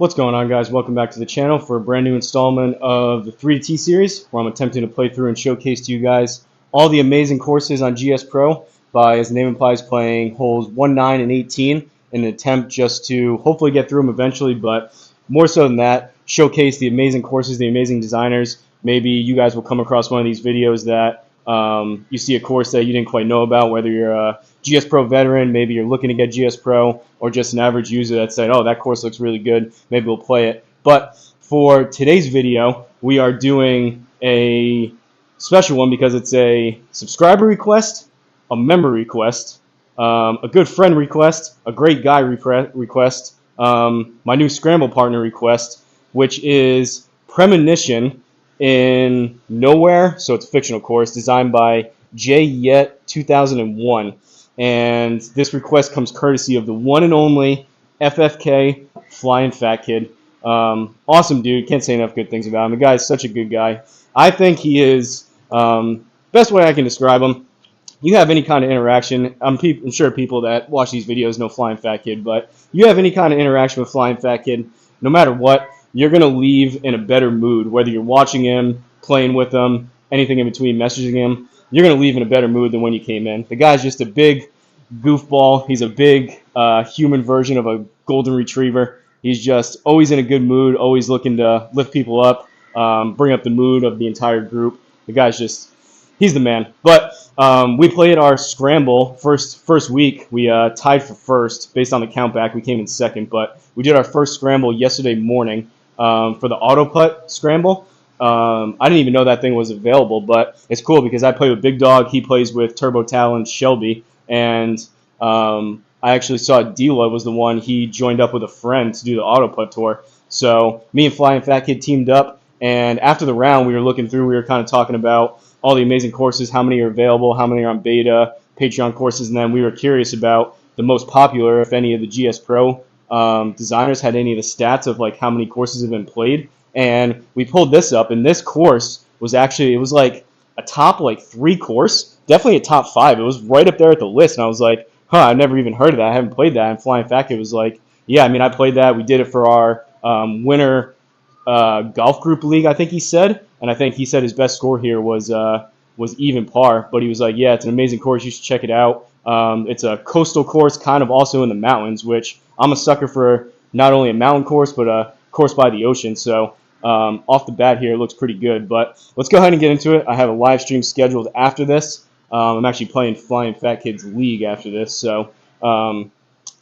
What's going on, guys? Welcome back to the channel for a brand new installment of the 3T series, where I'm attempting to play through and showcase to you guys all the amazing courses on GSPro by, as the name implies, playing holes 1, 9, and 18 in an attempt just to hopefully get through them eventually, but more so than that, showcase the amazing courses, the amazing designers. Maybe you guys will come across one of these videos that you see a course that you didn't quite know about, whether you're a GSPro veteran, maybe you're looking to get GSPro, or just an average user that said, oh, that course looks really good, maybe we'll play it. But for today's video, we are doing a special one because it's a subscriber request, a member request, a good friend request, a great guy request, my new Scramble partner request, which is Premonition in Nowhere, so it's a fictional course designed by J Yet 2001. And this request comes courtesy of the one and only FFK Flying Fat Kid. Awesome dude, can't say enough good things about him. The guy is such a good guy. I think he is, best way I can describe him, you have any kind of interaction, I'm sure people that watch these videos know Flying Fat Kid, but you have any kind of interaction with Flying Fat Kid, no matter what, you're going to leave in a better mood, whether you're watching him, playing with him, anything in between, messaging him. You're going to leave in a better mood than when you came in. The guy's just a big goofball. He's a big human version of a golden retriever. He's just always in a good mood, always looking to lift people up, bring up the mood of the entire group. The guy's just, he's the man. But we played our Scramble first week. We tied for first based on the count back. We came in second, but we did our first Scramble yesterday morning for the auto putt Scramble. I didn't even know that thing was available, but it's cool because I play with Big Dog. He plays with Turbo Talon Shelby, and I actually saw Dila was the one. He joined up with a friend to do the auto putt tour. So me and Flying Fat Kid teamed up, and after the round, we were looking through. We were kind of talking about all the amazing courses, how many are available, how many are on beta, Patreon courses, and then we were curious about the most popular, if any of the GSPro designers had any of the stats of like how many courses have been played. And we pulled this up, and this course was actually, it was like a top like 3 course, definitely a top 5. It was right up there at the list, and I was like, huh, I've never even heard of that. I haven't played that. And Flying Fat Kid was like, yeah, I mean, I played that. We did it for our winter golf group league, I think he said, and I think he said his best score here was even par. But he was like, yeah, it's an amazing course. You should check it out. It's a coastal course, kind of also in the mountains, which I'm a sucker for. Not only a mountain course, but a course by the ocean. So off the bat here, it looks pretty good. But let's go ahead and get into it. I have a live stream scheduled after this. I'm actually playing Flying Fat Kids League after this. So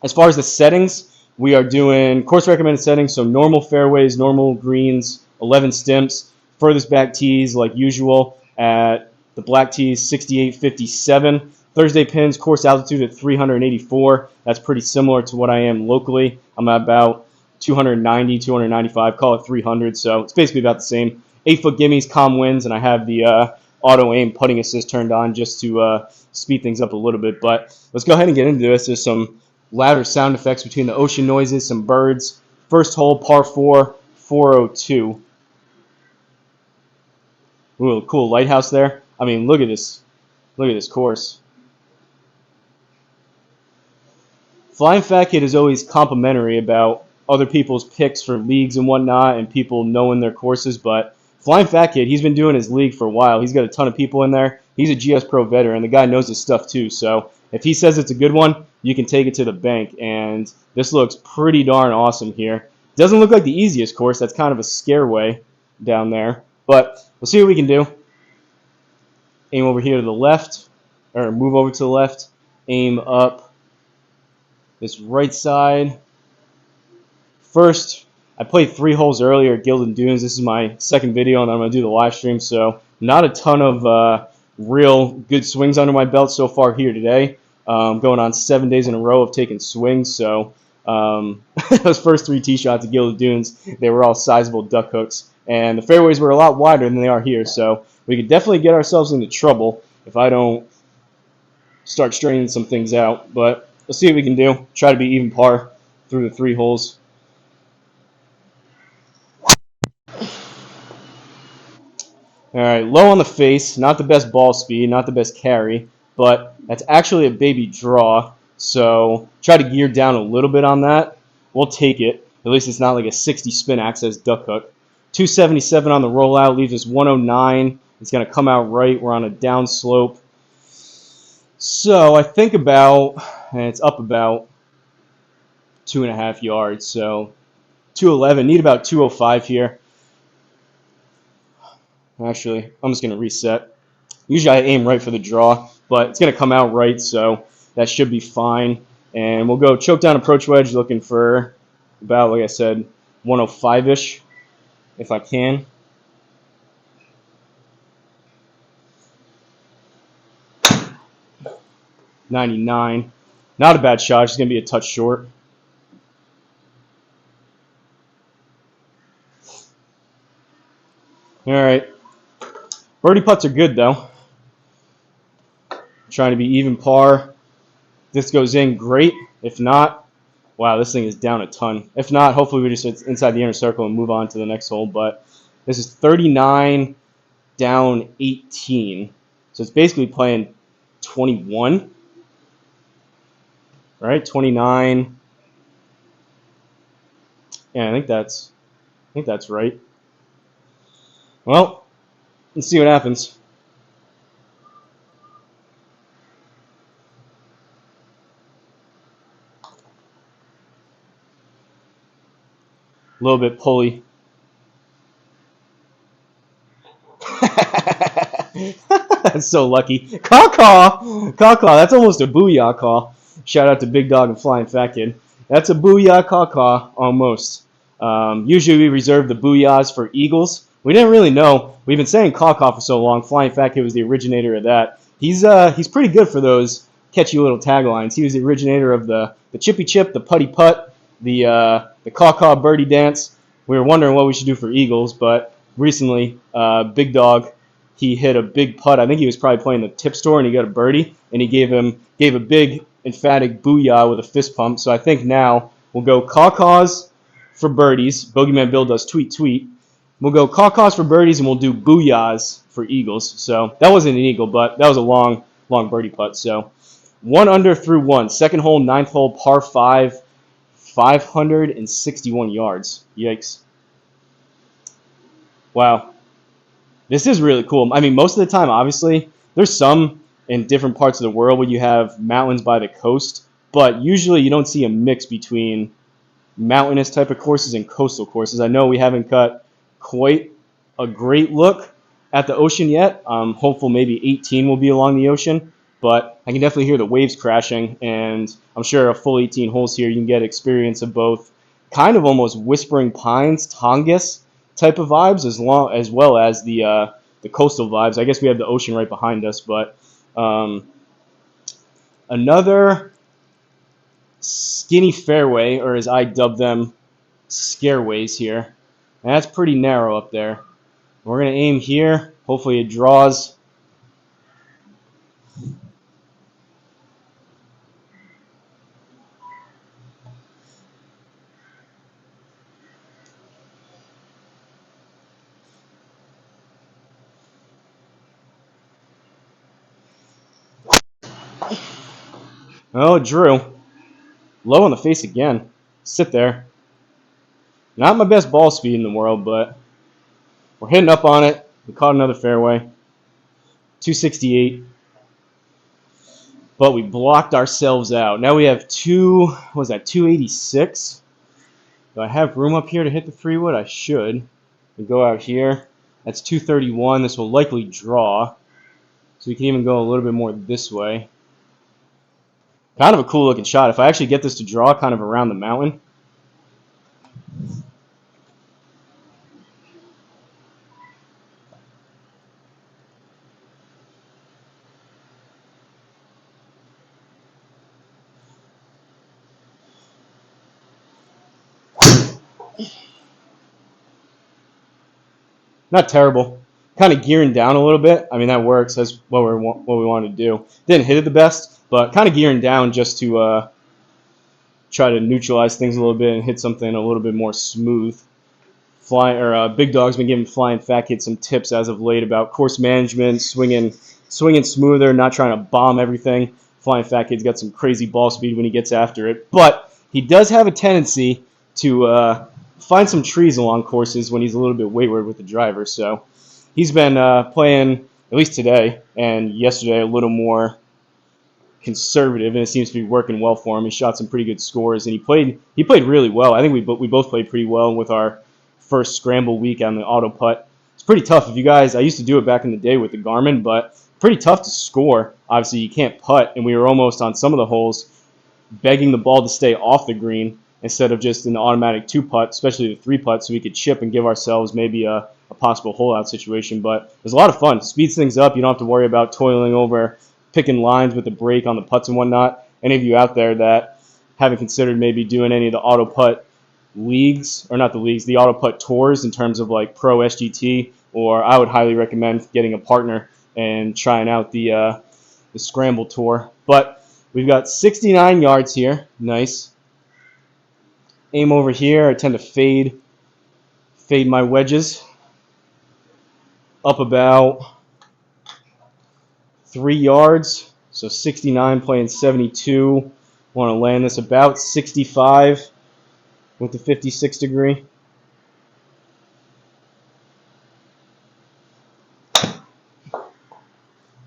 as far as the settings, we are doing course recommended settings. So normal fairways, normal greens, 11 stimps. Furthest back tees, like usual, at the black tees, 68.57. Thursday pins, course altitude at 384. That's pretty similar to what I am locally. I'm at about 290, 295, call it 300, so it's basically about the same. 8-foot gimmies, calm winds, and I have the auto aim putting assist turned on just to speed things up a little bit. But let's go ahead and get into this. There's some louder sound effects between the ocean noises, some birds. First hole, par 4, 402. Ooh, cool lighthouse there. I mean, look at this. Look at this course. Flying Fat Kid is always complimentary about other people's picks for leagues and whatnot and people knowing their courses, but Flying Fat Kid, he's been doing his league for a while. He's got a ton of people in there. He's a GSPro veteran. The guy knows his stuff too, so if he says it's a good one, you can take it to the bank, and this looks pretty darn awesome here. Doesn't look like the easiest course. That's kind of a scareway down there, but we'll see what we can do. Aim over here to the left, or move over to the left. Aim up this right side. First, I played 3 holes earlier at Gilded Dunes. This is my second video, and I'm going to do the live stream, so not a ton of real good swings under my belt so far here today. Going on 7 days in a row of taking swings, so those first 3 tee shots at Gilded Dunes, they were all sizable duck hooks, and the fairways were a lot wider than they are here, so we could definitely get ourselves into trouble if I don't start straightening some things out. But let's see what we can do. Try to be even par through the 3 holes. All right, low on the face, not the best ball speed, not the best carry, but that's actually a baby draw, so try to gear down a little bit on that. We'll take it. At least it's not like a 60 spin access duck hook. 277 on the rollout leaves us 109. It's going to come out right. We're on a down slope. So I think about, and it's up about 2.5 yards. So 211. Need about 205 here. Actually, I'm just going to reset. Usually I aim right for the draw, but it's going to come out right, so that should be fine. And we'll go choke down approach wedge, looking for about, like I said, 105-ish, if I can. .99. Not a bad shot. It's going to be a touch short. All right. Birdie putts are good, though. Trying to be even par. This goes in, great. If not, wow, this thing is down a ton. If not, hopefully we just hit inside the inner circle and move on to the next hole. But this is 39 down 18. So it's basically playing 21. Right? 29. Yeah, I think that's right. Well, let's see what happens. A little bit pulley. That's so lucky. Caw-caw! Caw-caw. That's almost a booyah call. Shout out to Big Dog and Flying Fat Kid. That's a booyah caw-caw, almost. Usually we reserve the booyahs for eagles. We didn't really know. We've been saying caw-caw for so long. Flying Fat Kid was the originator of that. He's pretty good for those catchy little taglines. He was the originator of the chippy chip, the putty putt, the caw-caw birdie dance. We were wondering what we should do for eagles, but recently, Big Dog, he hit a big putt. I think he was probably playing the tip store, and he got a birdie, and he gave a big emphatic booyah with a fist pump. So I think now we'll go caw-caws for birdies. Bogeyman Bill does tweet tweet. We'll go caw-caws for birdies, and we'll do booyahs for eagles. So that wasn't an eagle, but that was a long birdie putt. So 1 under through 1. Second hole, 9th hole, par 5, 561 yards. Yikes. Wow. This is really cool. I mean, most of the time, obviously, there's some in different parts of the world where you have mountains by the coast, but usually you don't see a mix between mountainous type of courses and coastal courses. I know we haven't got quite a great look at the ocean yet. I'm hopeful maybe 18 will be along the ocean, but I can definitely hear the waves crashing, and I'm sure a full 18 holes here, you can get experience of both kind of almost Whispering Pines, Tongass type of vibes, as well as the coastal vibes. I guess we have the ocean right behind us, but another skinny fairway, or as I dub them, scareways here. And that's pretty narrow up there. We're going to aim here. Hopefully it draws. Oh, it drew. Low on the face again. Sit there. Not my best ball speed in the world, but we're hitting up on it. We caught another fairway. 268. But we blocked ourselves out. Now we have 286? Do I have room up here to hit the 3-wood? I should. We go out here. That's 231. This will likely draw. So we can even go a little bit more this way. Kind of a cool looking shot. If I actually get this to draw kind of around the mountain. Not terrible. Kind of gearing down a little bit. I mean, that works. That's what we want to do. Didn't hit it the best, but kind of gearing down just to try to neutralize things a little bit and hit something a little bit more smooth. Big Dog's been giving Flying Fat Kid some tips as of late about course management, swinging smoother, not trying to bomb everything. Flying Fat Kid's got some crazy ball speed when he gets after it, but he does have a tendency to find some trees along courses when he's a little bit wayward with the driver. So he's been playing, at least today and yesterday, a little more conservative, and it seems to be working well for him. He shot some pretty good scores, and he played really well. I think we both played pretty well with our first scramble week on the auto putt. It's pretty tough. If you guys, I used to do it back in the day with the Garmin, but pretty tough to score. Obviously, you can't putt, and we were almost on some of the holes begging the ball to stay off the green instead of just an automatic 2-putt, especially the 3-putt, so we could chip and give ourselves maybe a possible hole-out situation. But it was a lot of fun. Speeds things up. You don't have to worry about toiling over picking lines with the brake on the putts and whatnot. Any of you out there that haven't considered maybe doing any of the auto putt leagues, or not the leagues, the auto putt tours in terms of like Pro SGT, or I would highly recommend getting a partner and trying out the Scramble Tour. But we've got 69 yards here. Nice. Aim over here. I tend to fade my wedges up about 3 yards. So 69 playing 72. Want to land this about 65 with the 56 degree.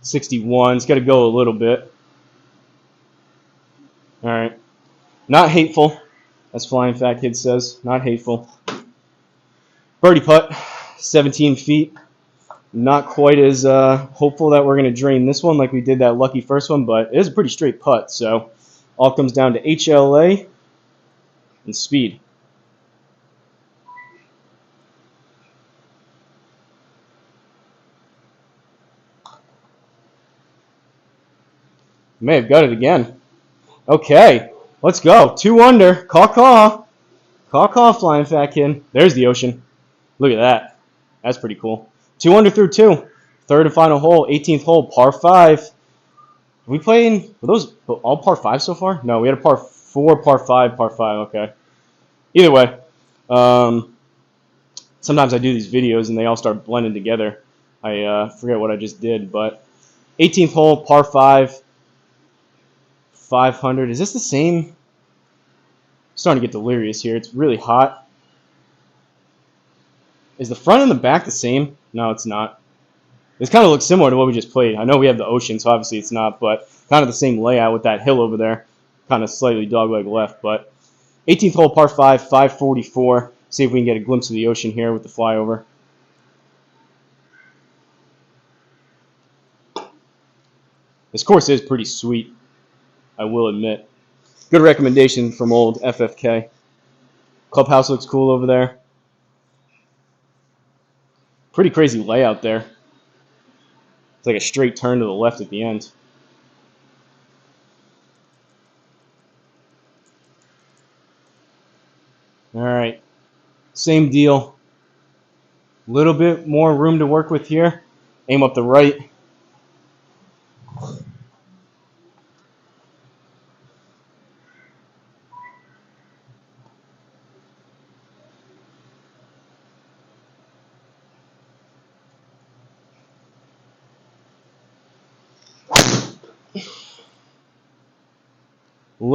'61. It's got to go a little bit. All right. Not hateful, as Flying Fat Kid says. Not hateful. Birdie putt, 17 feet. Not quite as hopeful that we're going to drain this one like we did that lucky first one, but it is a pretty straight putt. So all comes down to HLA and speed. May have got it again. Okay, let's go. 2 under. Caw-caw. Caw-caw, Flying Fat Kid. There's the ocean. Look at that. That's pretty cool. 2 under through 2. Third and final hole, 18th hole, par 5. We playing, were those all par 5 so far? No, we had a par 4, par 5, par 5. Okay. Either way, sometimes I do these videos and they all start blending together. I forget what I just did, but 18th hole, par 5. 500. Is this the same? I'm starting to get delirious here. It's really hot. Is the front and the back the same? No, it's not. This kind of looks similar to what we just played. I know we have the ocean, so obviously it's not, but kind of the same layout with that hill over there. Kind of slightly dogleg left, but 18th hole, par 5, 544. See if we can get a glimpse of the ocean here with the flyover. This course is pretty sweet, I will admit. Good recommendation from old FFK. Clubhouse looks cool over there. Pretty crazy layout there. It's like a straight turn to the left at the end. All right. Same deal. A little bit more room to work with here. Aim up the right. A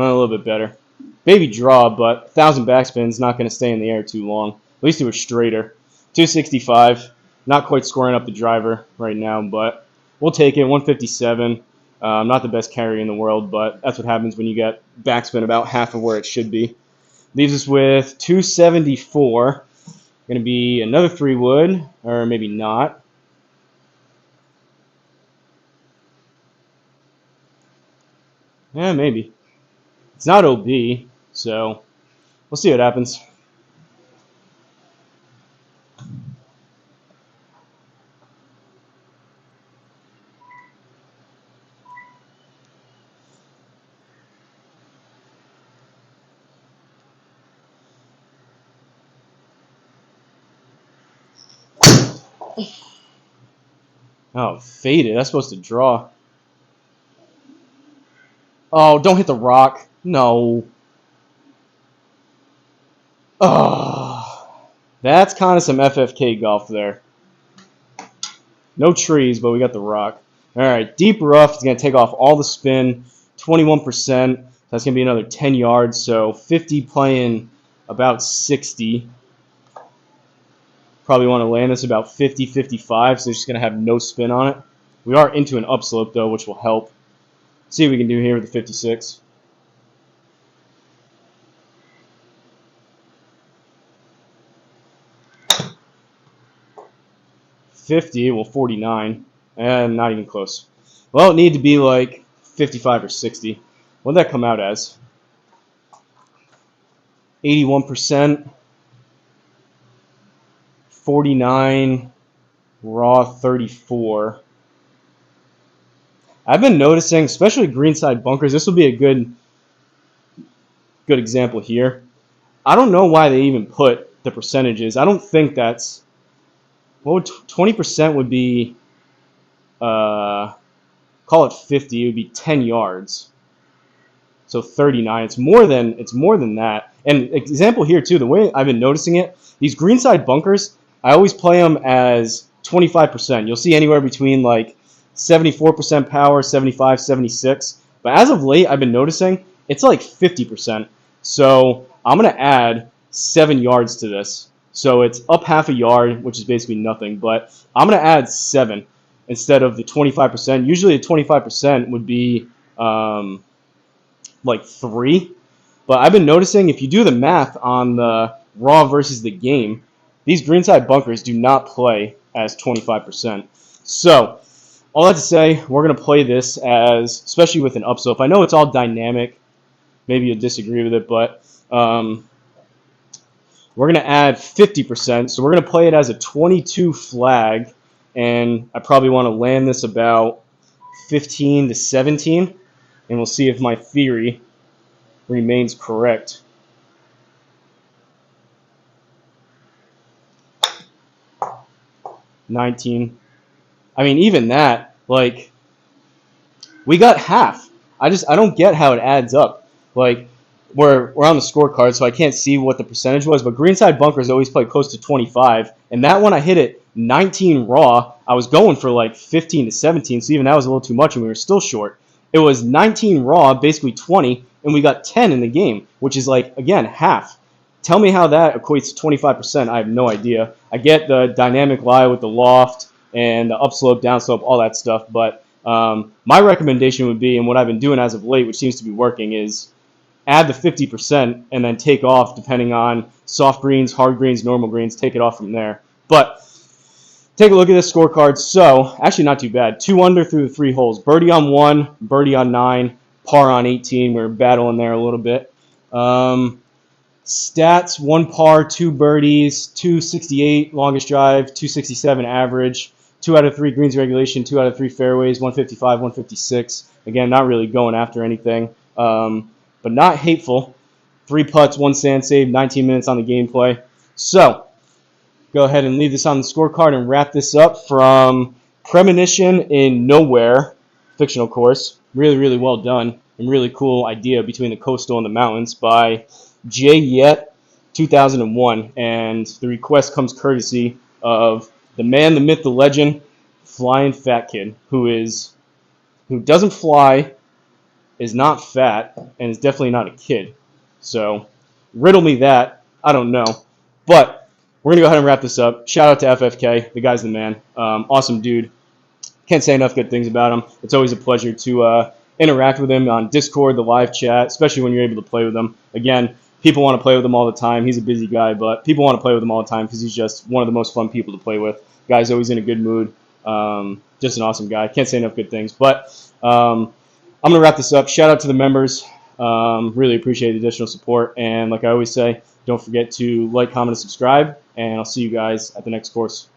little bit better. Baby draw, but 1,000 backspin's not going to stay in the air too long. At least it was straighter. 265. Not quite scoring up the driver right now, but we'll take it. 157. Not the best carry in the world, but that's what happens when you get backspin about half of where it should be. Leaves us with 274. Going to be another 3-wood, or maybe not. Yeah, maybe. It's not OB, so we'll see what happens. Oh, faded. That's supposed to draw. Oh, don't hit the rock. No. Oh, that's kind of some FFK golf there. No trees, but we got the rock. All right, deep rough is going to take off all the spin, 21%. That's going to be another 10 yards, so 50 playing about 60. Probably want to land this about 50, 55, so it's just going to have no spin on it. We are into an upslope, though, which will help. See what we can do here with the 56. 50, well, 49, and not even close. Well, it needed to be like 55 or 60. What did that come out as? 81%, 49, raw 34. I've been noticing, especially greenside bunkers, this will be a good example here. I don't know why they even put the percentages. I don't think that's, what would 20% would be, call it 50, it would be 10 yards. So 39, it's more than that. And example here too, the way I've been noticing it, these greenside bunkers, I always play them as 25%. You'll see anywhere between like 74% power, 75, 76. But as of late, I've been noticing it's like 50%. So I'm going to add 7 yards to this. So it's up half a yard, which is basically nothing. But I'm going to add 7 instead of the 25%. Usually the 25% would be like 3. But I've been noticing if you do the math on the raw versus the game, these greenside bunkers do not play as 25%. So all that to say, we're going to play this as, especially with an upslope. I know it's all dynamic. Maybe you'll disagree with it, but we're going to add 50%. So we're going to play it as a 22 flag, and I probably want to land this about 15 to 17, and we'll see if my theory remains correct. $19. I mean, even that, like, we got half. I don't get how it adds up. Like, we're on the scorecard, so I can't see what the percentage was, but greenside bunkers always play close to 25, and that one I hit it 19 raw. I was going for like 15 to 17, so even that was a little too much, and we were still short. It was 19 raw, basically 20, and we got 10 in the game, which is like, again, half. Tell me how that equates to 25%. I have no idea. I get the dynamic lie with the loft and the upslope, downslope, all that stuff, but my recommendation would be, and what I've been doing as of late, which seems to be working, is add the 50% and then take off depending on soft greens, hard greens, normal greens, take it off from there. But take a look at this scorecard. So, actually not too bad. 2 under through the 3 holes. Birdie on 1, birdie on 9, par on 18. We're battling there a little bit. Stats, 1 par, 2 birdies, 268 longest drive, 267 average, 2 out of 3 greens regulation, 2 out of 3 fairways, 155, 156. Again, not really going after anything, but not hateful. 3 putts, 1 sand save, 19 minutes on the gameplay. So, go ahead and leave this on the scorecard and wrap this up from Premonition in Nowhere, fictional course. Really, really well done and really cool idea between the coastal and the mountains by Jay Yet 2001, and the request comes courtesy of the man, the myth, the legend, Flying Fat Kid, who doesn't fly, is not fat, and is definitely not a kid. So riddle me that. I don't know, but we're gonna go ahead and wrap this up. Shout out to FFK, the guy's the man. Awesome dude. Can't say enough good things about him. It's always a pleasure to interact with him on Discord, the live chat, especially when you're able to play with him. Again, people want to play with him all the time. He's a busy guy, but people want to play with him all the time because he's just one of the most fun people to play with. Guy's always in a good mood. Just an awesome guy. Can't say enough good things. But I'm going to wrap this up. Shout out to the members. Really appreciate the additional support. And like I always say, don't forget to like, comment, and subscribe. And I'll see you guys at the next course.